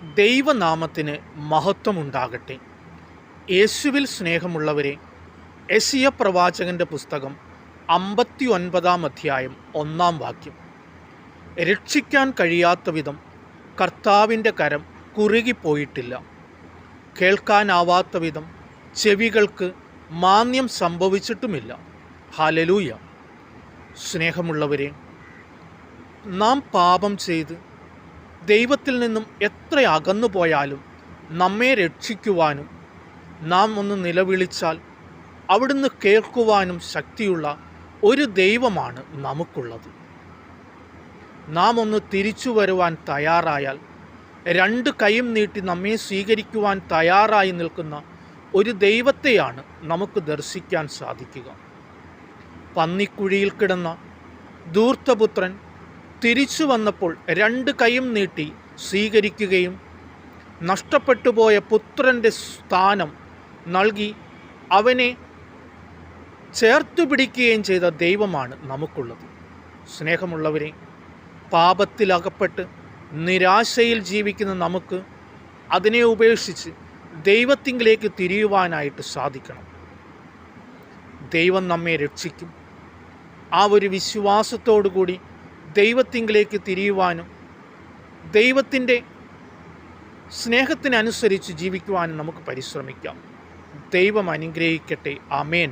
ദൈവനാമത്തിന് മഹത്വമുണ്ടാകട്ടെ. യേശുവിൽ സ്നേഹമുള്ളവരെ, യെശയ്യാ പ്രവാചകൻ്റെ പുസ്തകം 59 അധ്യായം 1 വാക്യം. രക്ഷിക്കാൻ കഴിയാത്ത വിധം കർത്താവിൻ്റെ കരം കുറുകിപ്പോയിട്ടില്ല, കേൾക്കാനാവാത്ത വിധം ചെവികൾക്ക് മാന്യം സംഭവിച്ചിട്ടുമില്ല. ഹല്ലേലൂയ. സ്നേഹമുള്ളവരെ, നാം പാപം ചെയ്ത് ദൈവത്തിൽ നിന്നും എത്ര അകന്നു പോയാലും നമ്മെ രക്ഷിക്കുവാനും നാം ഒന്ന് നിലവിളിച്ചാൽ അവിടുന്ന് കേൾക്കുവാനും ശക്തിയുള്ള ഒരു ദൈവമാണ് നമുക്കുള്ളത്. നാം ഒന്ന് തിരിച്ചു വരുവാൻ തയ്യാറായാൽ 2 കൈയും നീട്ടി നമ്മെ സ്വീകരിക്കുവാൻ തയ്യാറായി നിൽക്കുന്ന ഒരു ദൈവത്തെയാണ് നമുക്ക് ദർശിക്കാൻ സാധിക്കുക. പന്നിക്കുഴിയിൽ കിടന്ന ധൂർത്തപുത്രൻ തിരിച്ചു വന്നപ്പോൾ 2 കൈയും നീട്ടി സ്വീകരിക്കുകയും നഷ്ടപ്പെട്ടുപോയ പുത്രൻ്റെ സ്ഥാനം നൽകി അവനെ ചേർത്തു പിടിക്കുകയും ചെയ്ത ദൈവമാണ് നമുക്കുള്ളത്. സ്നേഹമുള്ളവരെ, പാപത്തിലകപ്പെട്ട് നിരാശയിൽ ജീവിക്കുന്ന നമുക്ക് അതിനെ ഉപേക്ഷിച്ച് ദൈവത്തിങ്കിലേക്ക് തിരിയുവാനായിട്ട് സാധിക്കണം. ദൈവം നമ്മെ രക്ഷിക്കും. ആ ഒരു വിശ്വാസത്തോടു കൂടി ദൈവത്തിങ്കിലേക്ക് തിരിയുവാനും ദൈവത്തിൻ്റെ സ്നേഹത്തിനനുസരിച്ച് ജീവിക്കുവാനും നമുക്ക് പരിശ്രമിക്കാം. ദൈവം അനുഗ്രഹിക്കട്ടെ. ആമേൻ.